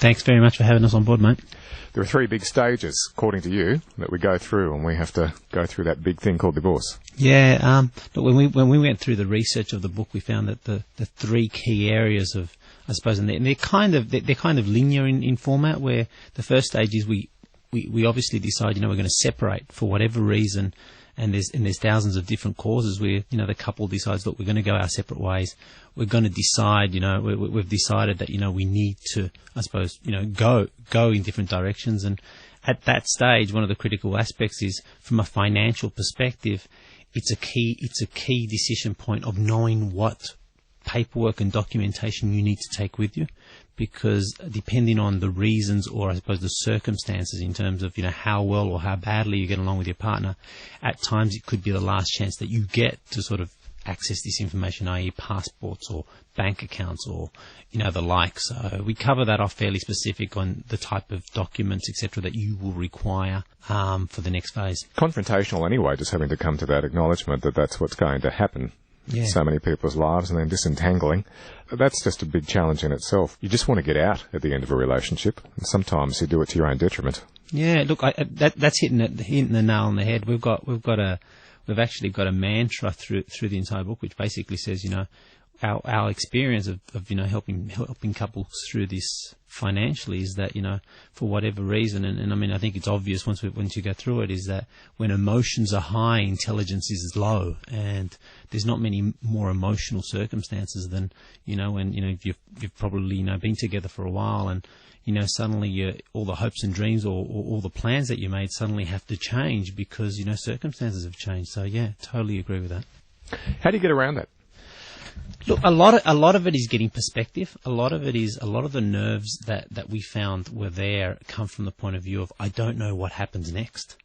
Thanks very much for having us on board, mate. There are 3 big stages, according to you, that we go through, and we have to go through that big thing called divorce. Yeah, but when we went through the research of the book, we found that the 3 key areas of, I suppose, and they're kind of linear in format. Where the first stage is we obviously decide, we're going to separate for whatever reason, and there's thousands of different causes where the couple decides, look, we're going to go our separate ways. We're going to decide, we've decided that we need to, I suppose, go in different directions. And at that stage, one of the critical aspects is, from a financial perspective, it's a key decision point of knowing what paperwork and documentation you need to take with you, because depending on the reasons, or I suppose the circumstances, in terms of how well or how badly you get along with your partner, at times it could be the last chance that you get to sort of access this information, i.e. passports or bank accounts or the like. So we cover that off fairly specific on the type of documents, etc., that you will require for the next phase. Confrontational anyway, just having to come to that acknowledgement that that's what's going to happen. Yeah. So many people's lives, and then disentangling. That's just a big challenge in itself. You just want to get out at the end of a relationship, and sometimes you do it to your own detriment. Yeah, look, that's hitting the nail on the head. We've actually got a mantra through the entire book, which basically says, our experience of helping couples through this financially is that, for whatever reason, and I mean, I think it's obvious once you go through it, is that when emotions are high, intelligence is low, and there's not many more emotional circumstances than, when, you've probably, been together for a while, and, suddenly all the hopes and dreams or all the plans that you made suddenly have to change because, circumstances have changed. So yeah, totally agree with that. How do you get around that? Look, a lot of it is getting perspective. A lot of the nerves that we found were there come from the point of view of, I don't know what happens next.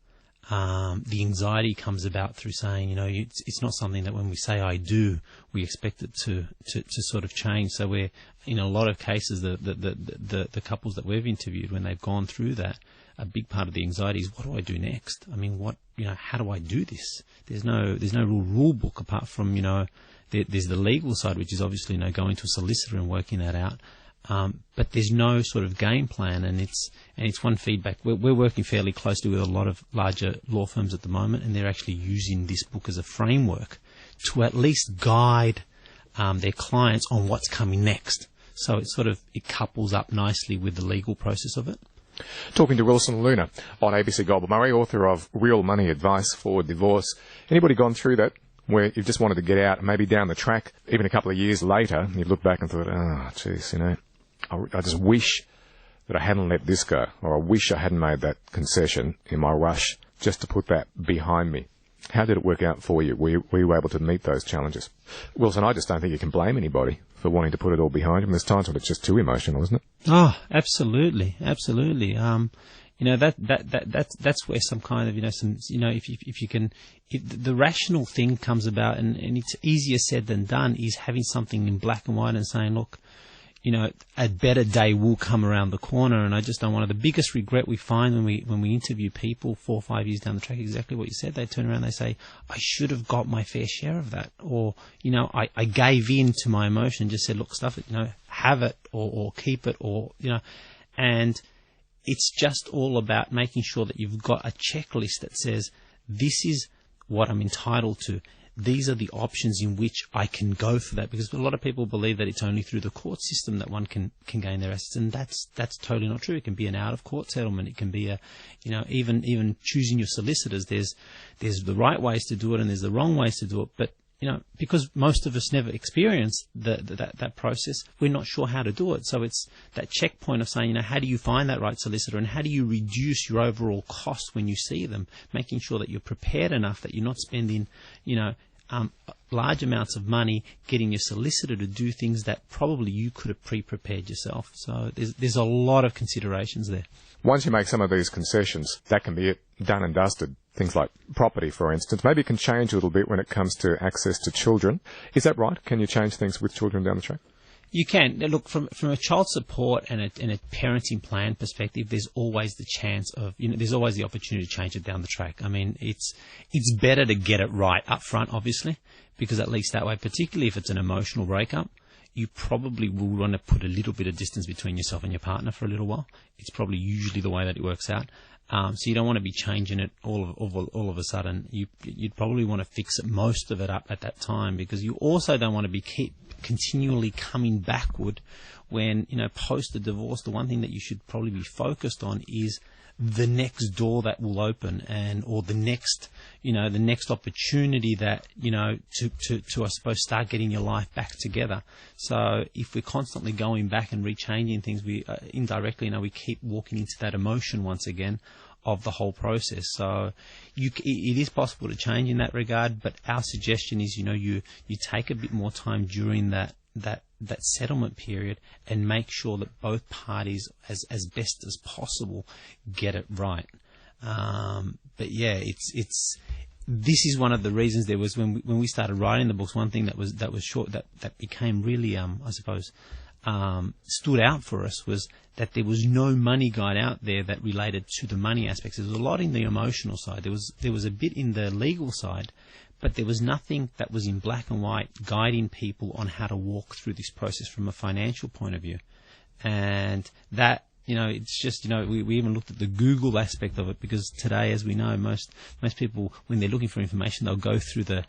The anxiety comes about through saying, it's not something that when we say I do, we expect it to sort of change. So we're, in a lot of cases, the couples that we've interviewed, when they've gone through that, a big part of the anxiety is, what do I do next? I mean, how do I do this? There's no real rule book apart from, there's the legal side, which is obviously, going to a solicitor and working that out. But there's no sort of game plan, and it's one feedback. We're working fairly closely with a lot of larger law firms at the moment, and they're actually using this book as a framework to at least guide their clients on what's coming next. So it couples up nicely with the legal process of it. Talking to Wilson Luna on ABC Gold Murray, author of Real Money Advice for Divorce. Anybody gone through that, where you just wanted to get out, and maybe down the track, even a couple of years later, you look back and thought, oh, geez, I just wish that I hadn't let this go, or I wish I hadn't made that concession in my rush just to put that behind me. How did it work out for you? Were you able to meet those challenges? Wilson, I just don't think you can blame anybody for wanting to put it all behind him. There's times when it's just too emotional, isn't it? Oh, absolutely. That's where some kind of, if you can, the rational thing comes about, and it's easier said than done, is having something in black and white and saying, look, a better day will come around the corner. And I just don't want to. The biggest regret we find when we interview people 4 or 5 years down the track, exactly what you said, they turn around, they say, I should have got my fair share of that. Or, I gave in to my emotion, just said, look, stuff it, have it or keep it, or, and it's just all about making sure that you've got a checklist that says, this is what I'm entitled to. These are the options in which I can go for that, because a lot of people believe that it's only through the court system that one can gain their assets, and that's totally not true. It can be an out-of-court settlement. It can be even choosing your solicitors. There's the right ways to do it, and there's the wrong ways to do it. But because most of us never experienced that process, we're not sure how to do it. So it's that checkpoint of saying, how do you find that right solicitor, and how do you reduce your overall cost when you see them, making sure that you're prepared enough that you're not spending, large amounts of money getting your solicitor to do things that probably you could have pre-prepared yourself. So there's a lot of considerations there. Once you make some of these concessions, that can be it, done and dusted. Things like property, for instance. Maybe it can change a little bit when it comes to access to children. Is that right? Can you change things with children down the track? You can. Look, from a child support and a parenting plan perspective, there's always the chance of, there's always the opportunity to change it down the track. I mean, it's better to get it right up front, obviously, because at least that way, particularly if it's an emotional breakup, you probably will want to put a little bit of distance between yourself and your partner for a little while. It's probably usually the way that it works out. So you don't want to be changing it all of a sudden. You'd probably want to fix most of it up at that time, because you also don't want to be continually coming backward when, post the divorce. The one thing that you should probably be focused on is the next door that will open, or the next opportunity that, to I suppose start getting your life back together. So if we're constantly going back and rechanging things, we indirectly, we keep walking into that emotion once again of the whole process. So it is possible to change in that regard, but our suggestion is, you take a bit more time during that settlement period and make sure that both parties, as best as possible, get it right. But yeah, this is one of the reasons there was when we started writing the books. One thing that was short that became really I suppose stood out for us was that there was no money guide out there that related to the money aspects. There was a lot in the emotional side. There was a bit in the legal side, but there was nothing that was in black and white guiding people on how to walk through this process from a financial point of view. And that, it's just, we even looked at the Google aspect of it, because today, as we know, most people, when they're looking for information, they'll go through the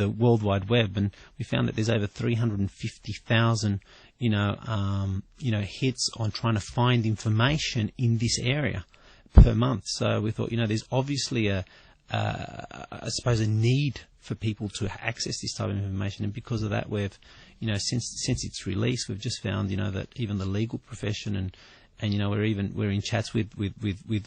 World Wide Web, and we found that there's over 350,000 hits on trying to find information in this area per month. So we thought, there's obviously I suppose a need for people to access this type of information, and because of that, we've, since its release, we've just found, that even the legal profession and we're in chats with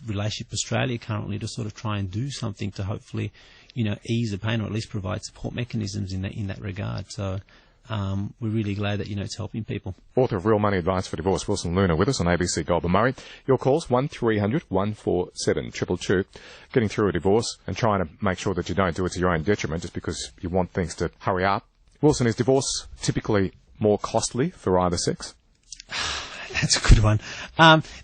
Relationship Australia currently to sort of try and do something to hopefully, ease the pain, or at least provide support mechanisms in that regard. So we're really glad that, it's helping people. Author of Real Money Advice for Divorce, Wilson Luna, with us on ABC Gold Murray. Your calls, 1300 147 222. Getting through a divorce and trying to make sure that you don't do it to your own detriment just because you want things to hurry up. Wilson, is divorce typically more costly for either sex? That's a good one.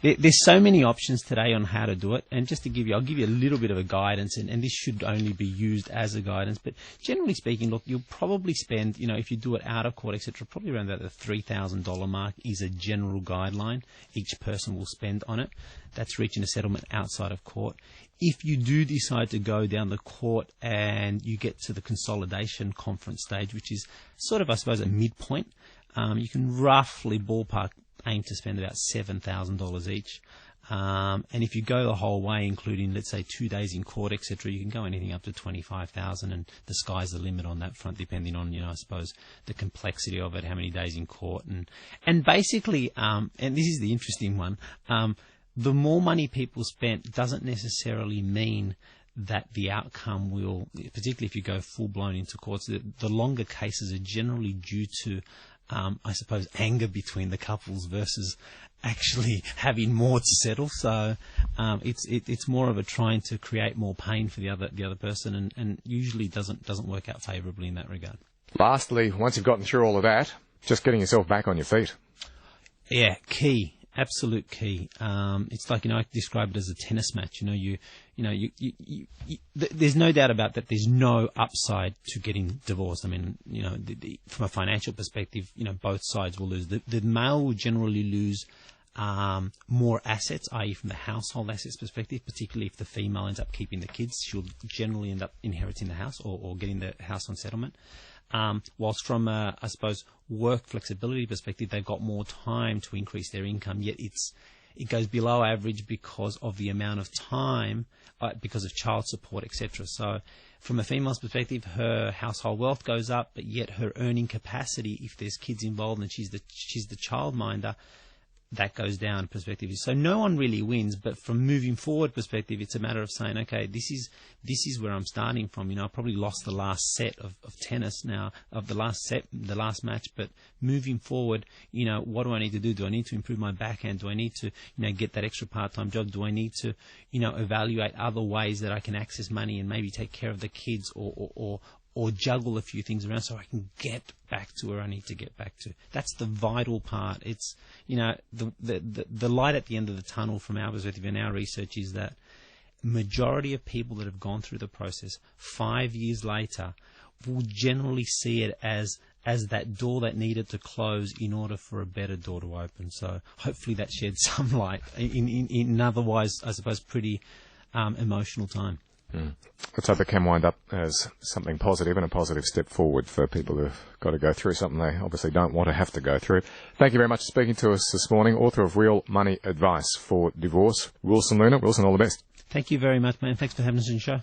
There's so many options today on how to do it, and just to I'll give you a little bit of a guidance, and this should only be used as a guidance, but generally speaking, look, you'll probably spend, if you do it out of court, etc., probably around about the $3,000 mark is a general guideline each person will spend on it. That's reaching a settlement outside of court. If you do decide to go down the court and you get to the consolidation conference stage, which is sort of, I suppose, a midpoint, you can roughly ballpark aim to spend about $7,000 each. And if you go the whole way, including, let's say, 2 days in court, etc., you can go anything up to $25,000, and the sky's the limit on that front, depending on, I suppose, the complexity of it, how many days in court. And basically, and this is the interesting one, the more money people spend doesn't necessarily mean that the outcome will, particularly if you go full-blown into courts, the longer cases are generally due to I suppose, anger between the couples versus actually having more to settle. So it's more of a trying to create more pain for the other person, and usually doesn't work out favourably in that regard. Lastly, once you've gotten through all of that, just getting yourself back on your feet. Yeah, key. Absolute key. It's like, I describe it as a tennis match. There's no doubt about that. There's no upside to getting divorced. I mean, from a financial perspective, both sides will lose. The male will generally lose more assets, i.e. from the household assets perspective, particularly if the female ends up keeping the kids. She'll generally end up inheriting the house or getting the house on settlement. Whilst from a, I suppose, work flexibility perspective, they've got more time to increase their income, yet it goes below average because of the amount of time, because of child support, etc. So from a female's perspective, her household wealth goes up, but yet her earning capacity, if there's kids involved and she's the childminder, that goes down perspective. So no one really wins, but from moving forward perspective, it's a matter of saying, okay, this is where I'm starting from. I probably lost the last set of tennis now, of the last match, but moving forward, what do I need to do? Do I need to improve my backhand? Do I need to, get that extra part-time job? Do I need to, evaluate other ways that I can access money and maybe take care of the kids or juggle a few things around so I can get back to where I need to get back to? That's the vital part. It's, the light at the end of the tunnel from our perspective and our research is that majority of people that have gone through the process 5 years later will generally see it as as that door that needed to close in order for a better door to open. So hopefully that shed some light in otherwise, I suppose, pretty emotional time. Let's hope it can wind up as something positive and a positive step forward for people who've got to go through something they obviously don't want to have to go through. Thank you very much for speaking to us this morning. Author of Real Money Advice for Divorce, Wilson Luna. Wilson, all the best. Thank you very much, man. Thanks for having us on the show.